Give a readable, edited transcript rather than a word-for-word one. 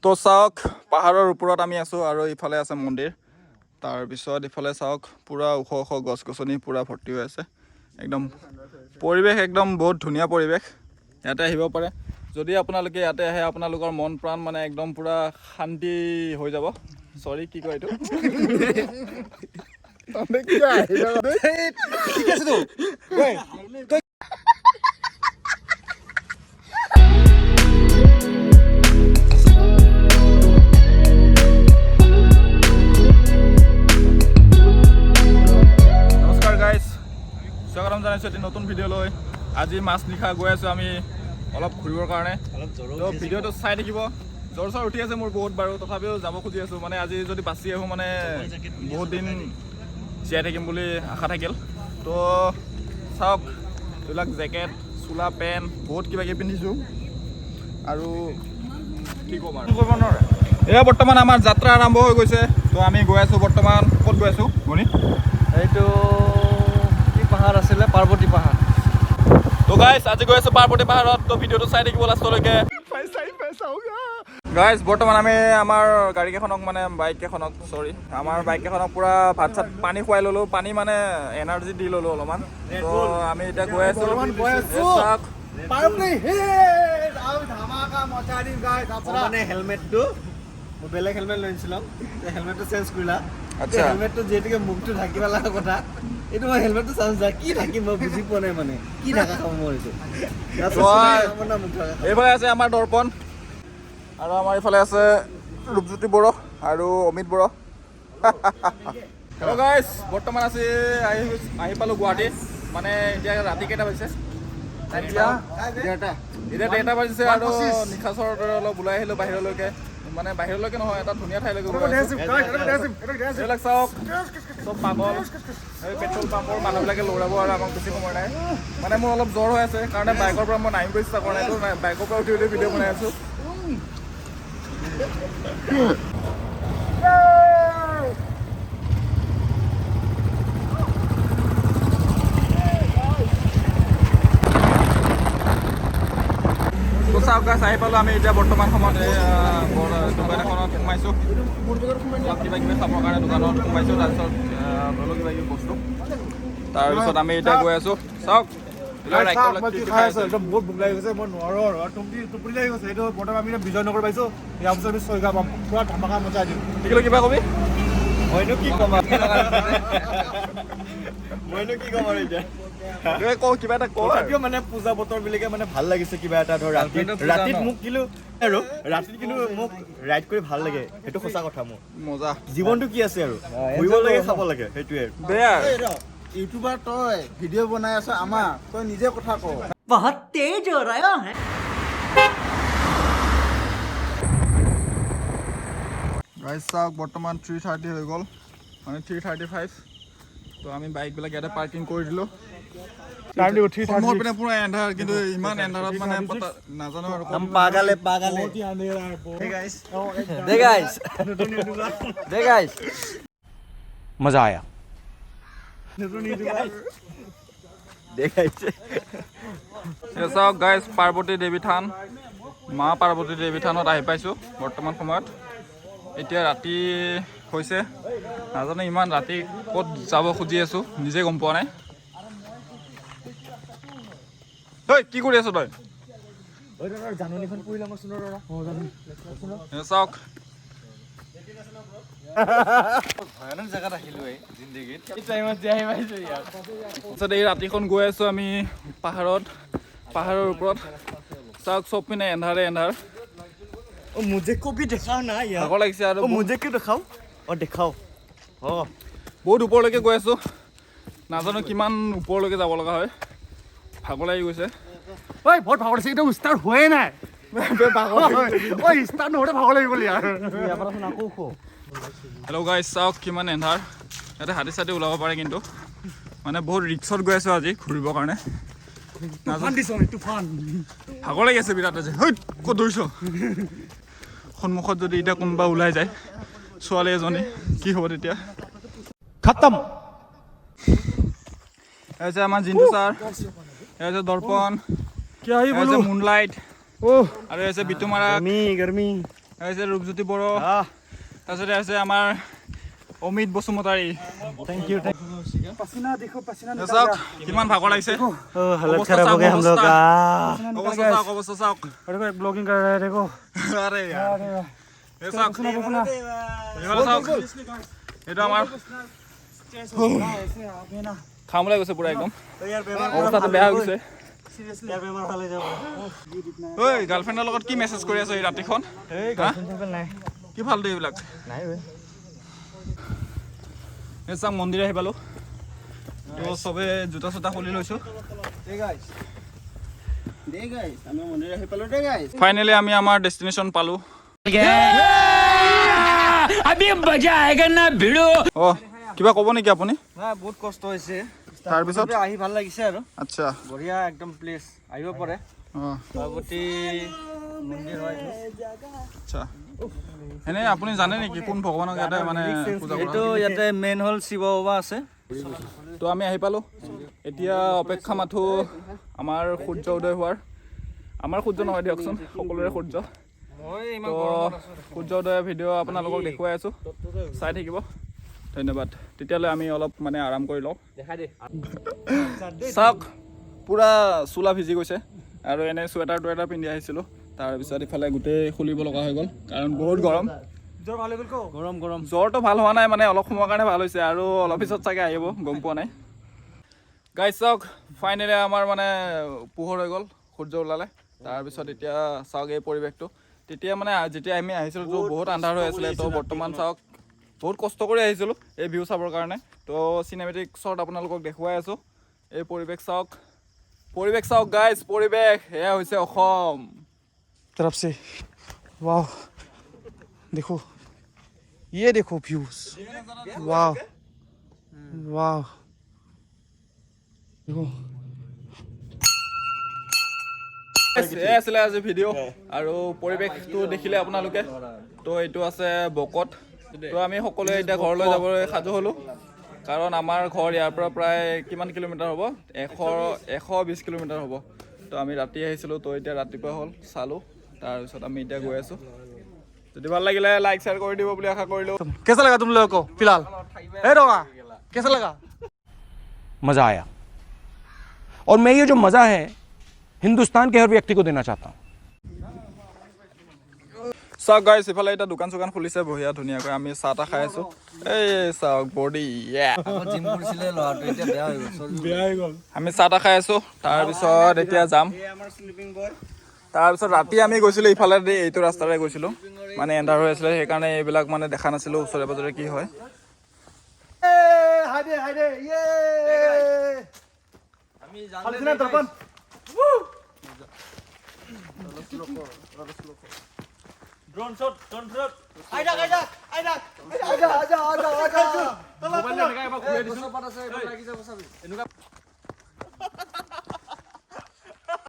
তো চাওক পাহাৰৰ ওপৰত আমি আছোঁ আৰু ইফালে আছে মন্দিৰ তাৰপিছত ইফালে চাওক পুৰা ওখ ওখ গছ গছনি পুৰা ভৰ্তি হৈ আছে একদম পৰিৱেশ একদম বহুত ধুনীয়া পৰিৱেশ ইয়াতে আহিব পাৰে যদি আপোনালোকে ইয়াতে আহে আপোনালোকৰ মন প্ৰাণ মানে একদম পুৰা শান্তি হৈ যাব সৰি কি কয় এইটো স্বাগতম জানাইছোঁ এটি নতুন ভিডিঅ'লৈ আজি মাছ নিশা গৈ আছোঁ আমি অলপ ঘূৰিবৰ কাৰণে তো ভিডিঅ'টো চাই থাকিব জ্বৰ চৰ উঠি আছে মোৰ বহুত বাৰু তথাপিও যাব খুজি আছোঁ মানে আজি যদি বাচি আহোঁ মানে বহুত দিন জীয়াই থাকিম বুলি আশা থাকিল তো চাওক এইবিলাক জেকেট চোলা পেণ্ট বহুত কিবা কিবি পিন্ধিছোঁ আৰু কি ক'ম আৰু এয়া বৰ্তমান আমাৰ যাত্ৰা আৰম্ভ হৈ গৈছে তো আমি গৈ আছোঁ বৰ্তমান ক'ত গৈ আছোঁ গণি এইটো পাহাৰ আছিলে পাৰ্বতী পাহাৰ তো গাইজ আজি গৈ আছোঁ পাৰ্বতী পাহাৰত তো ভিডিঅ'টো চাই থাকিব লাষ্টলৈকে গাইজ বৰ্তমান আমি আমাৰ গাড়ীকেইখনক মানে বাইককেইখনক আমাৰ বাইককেইখনক পুৰা ভাত চাত পানী খুৱাই ল'লোঁ পানী মানে এনাৰ্জি দি ল'লোঁ অলপমান তো আমি এতিয়া গৈ আছোঁ মানে হেলমেটটো বেলেগ হেলমেট লৈছিলাম হেলমেটটো চেঞ্জ কৰিলা আচ্ছা হেলমেটটো যিহেতুকে মুখটো ঢাকিব লগা কথা এইটো মই হেলমেটটো চাঞ্চ যা কি থাকিম মই বুজি পোৱা নাই মানে কি ঢাকা খাব মোৰ এইটো এইফালে আছে আমাৰ দৰ্পণ আৰু আমাৰ এইফালে আছে ৰূপজ্যোতি বড়ো আৰু অমিত বড়ো হেল্ল' গাইজ বৰ্তমান আহি পালোঁ গুৱাহাটী মানে এতিয়া ৰাতি কেইটা বাজিছে এতিয়া 1:00 বাজিছে আৰু নিশাচৰ দৰে অলপ ওলাই আহিলোঁ বাহিৰলৈকে মানে বাহিৰলৈকে নহয় এটা ধুনীয়া ঠাইলৈকে এইবিলাক চাওক চব পাগল এই পেট্ৰল পাম্পৰ মানুহবিলাকে লৰাব আৰু আমাক বেছি সময় নাই মানে মোৰ অলপ জ্বৰ হৈ আছে কাৰণে বাইকৰ পৰা মই নামিব ইচ্ছা কৰা নাই বাইকৰ পৰা উঠি উঠি ভিডিঅ' বনাই আছোঁ চাওক গাছ আহি পালোঁ আমি এতিয়া বৰ্তমান সময়ত দোকান এখনত সোমাইছোঁ কিবা কিবি খাবৰ কাৰণে দোকানত সোমাইছোঁ তাৰপিছত ল'লোঁ কিবা কিবি বস্তু তাৰপিছত আমি এতিয়া গৈ আছোঁ চাওক বহুত ভোক লাগি গৈছে মই নোৱাৰোঁ আৰু টোপনি লাগি গৈছে এইটো বৰ্তমান আমি বিজয়নগৰ পাইছোঁ ইয়াৰ পিছত আমি চৈগা পাম পুৰা ধামাকা মজা দিম কিবা কবি মইনো কি ক'ম আৰু এতিয়া কিবা এটা তথাপিও মানে পূজা বতৰ বুলিকে মানে ভাল লাগিছে কিবা এটা ধৰ ৰাতিত মোক কিন্তু আৰু ৰাতিত কিন্তু মোক ৰাইড কৰি ভাল লাগে সেইটো সঁচা কথা মোৰ মজা জীৱনটো কি আছে আৰু ঘূৰিব লাগে খাব লাগে সেইটোৱে বেয়া ইউটিউবাৰ তই ভিডিঅ' বনাই আছ আমাৰ তই নিজে কথা ক बहुत तेज हो रहा है গাইজ চাওক বৰ্তমান 3:30 হৈ গ'ল মানে 3:35 তো আমি বাইকবিলাক ইয়াতে পাৰ্কিং কৰি দিলোঁ পিনে পুৰা এন্ধাৰ কিন্তু ইমান এন্ধাৰত মানে নাজানো আৰু পাগালে मजा आया চাওক গাইজ পাৰ্বতী দেৱী থান মা পাৰ্বতী দেৱী থানত আহি পাইছোঁ বৰ্তমান সময়ত এতিয়া ৰাতি হৈছে নাজানো ইমান ৰাতি ক'ত যাব খুজি আছোঁ নিজে গম পোৱা নাই তই কি কৰি আছ তই চাওক ভয়ানক জেগাত আহিলোঁ জিন্দগীত তাৰপিছত এই ৰাতিখন গৈ আছোঁ আমি পাহাৰৰ ওপৰত চাওক চব পিনে এন্ধাৰ मुझे को भी दिखाओ ना यार ভাগৰ লাগিছে আৰু मुझे क्यों दिखाओ और दिखाओ বহুত ওপৰলৈকে গৈ আছোঁ নাজানো কিমান ওপৰলৈকে যাব লগা হয় ভাগৰ লাগি গৈছে ঐ বহুত ভাগৰ লাগিছে একদম ষ্টাৰ্ট হোৱাই নাই ঐ ষ্টাৰ্ট নহওঁতে ভাগৰ লাগি গ'ল ইয়াৰ হেল্ল' গাইজ চাওক কিমান এন্ধাৰ ইয়াতে হাতী চাতী ওলাব পাৰে কিন্তু মানে বহুত ৰিক্সত গৈ আছোঁ আজি ঘূৰিবৰ কাৰণে ভাগৰ লাগি আছে বিৰাট আজি ক'ত ধৰিছ সন্মুখত যদি এতিয়া কোনোবা ওলাই যায় ছোৱালী এজনী কি হ'ব তেতিয়া খতম ऐसे हमारा जिंटू सर ऐसे दर्पण क्या ही बोलूं मूनलाइट ओह अरे ऐसे बिट्टू मारा गर्मी আছে ৰূপজ্যোতি বড়ো তাৰপিছতে আছে আমাৰ অমিত বসুমতাৰী थैंक यू চাওক কিমান ভাগৰ লাগিছে हालत खराब हो गया हम लोग का অৱস্থা চাওক ब्लॉगिंग कर रहे हैं देखो আৰে यार এই চাওক এইফালে চাওক এইটো আমাৰ খামলৈ গৈছে পুৰা একদম অৱস্থাটো বেয়া হৈ গৈছে ঐ গাৰ্লফ্ৰেণ্ডৰ লগত কি মেছেজ কৰি আছ এই ৰাতিখন কি ফাল্টু এইবিলাক এই চাওক মন্দিৰ আহি পালোঁ তো চবে জোতা চোতা খুলি লৈছোঁ ফাইনেলি আমি আমাৰ ডেষ্টিনেশ্যন পালোঁ অ কিবা ক'ব নেকি আপুনি बहुत कष्ट হৈছে তাৰপিছত আহি ভাল লাগিছে আৰু আচ্ছা বঢ়িয়া একদম প্লেস আহিব পাৰে পাৰ্বতী মন্দিৰ হয় আচ্ছা এনে আপুনি জানে নেকি কোন ভগৱানক ইয়াতে মানে পূজা কৰা এইটো ইয়াতে মেইন হল শিৱ বাবা আছে তো আমি আহি পালোঁ এতিয়া অপেক্ষা মাথো আমাৰ সূৰ্য উদয় হোৱাৰ আমাৰ সূৰ্য নহয় দিয়কচোন সকলোৰে সূৰ্য তো সূৰ্য উদয়ৰ ভিডিঅ' আপোনালোকক দেখুৱাই আছোঁ চাই থাকিব ধন্যবাদ তেতিয়ালৈ আমি অলপ মানে আৰাম কৰি লওঁ চাওক পূৰা চোলা ভিজি গৈছে আৰু এনে চুৱেটাৰ টুৱেটাৰ পিন্ধি আহিছিলোঁ তাৰপিছত ইফালে গোটেই খুলিব লগা হৈ গ'ল কাৰণ বহুত গৰম গৰম জ্বৰটো ভাল হোৱা নাই মানে অলপ সময়ৰ কাৰণে ভাল হৈছে আৰু অলপ পিছত চাগে আহিব গম পোৱা নাই গাইজ চাওক ফাইনেলি আমাৰ মানে পোহৰ হৈ গ'ল সূৰ্য ওলালে তাৰপিছত এতিয়া চাওক এই পৰিৱেশটো তেতিয়া মানে যেতিয়া আমি আহিছিলোঁ তো বহুত আন্ধাৰ হৈ আছিলে তো বৰ্তমান চাওক বহুত কষ্ট কৰি আহিছিলোঁ এই ভিউ চাবৰ কাৰণে তো চিনেমেটিক শ্বট আপোনালোকক দেখুৱাই আছোঁ এই পৰিৱেশ চাওক গাইজ পৰিৱেশ এয়া হৈছে অসম तरफ से वाह देखो ये देखो व्यूज वाह वाह देखो এয়া আছিলে আজি ভিডিঅ' আৰু পৰিৱেশটো দেখিলে আপোনালোকে তো এইটো আছে বকত তো আমি সকলোৱে এতিয়া ঘৰলৈ যাবলৈ সাজু হ'লোঁ কাৰণ আমাৰ ঘৰ ইয়াৰ পৰা প্ৰায় কিমান কিলোমিটাৰ হ'ব 120 কিলোমিটাৰ হ'ব তো আমি ৰাতি আহিছিলোঁ তো এতিয়া ৰাতিপুৱা হ'ল চালোঁ তাৰপিছত আমি এতিয়া গৈ আছোঁ যদি ভাল লাগিলে লাইক শ্বেয়াৰ কৰি দিব বুলি আশা কৰিলোঁ कैसा लगा तुम लोगों को फिलहाल ए रोमा कैसा लगा मज़ा आया और मैं ये जो मज़ा है हिंदुस्तान के हर व्यक्ति को देना चाहता हूँ চাওক গাইছ ইফালে এতিয়া দোকান চোকান খুলিছে বঢ়িয়া ধুনীয়াকৈ আমি চাহ তাহ খাই আছোঁ এই চাওক বডি আমি চাহ তাহ খাই আছোঁ তাৰপিছত এতিয়া যাম তাৰপিছত ৰাতি আমি গৈছিলোঁ ইফালে এইটো ৰাস্তাৰে গৈছিলোঁ মানে এন্ধাৰ হৈ আছিলে সেইকাৰণে এইবিলাক মানে দেখা নাছিলোঁ ওচৰে পাজৰে কি হয় ड्रोन शॉट आजा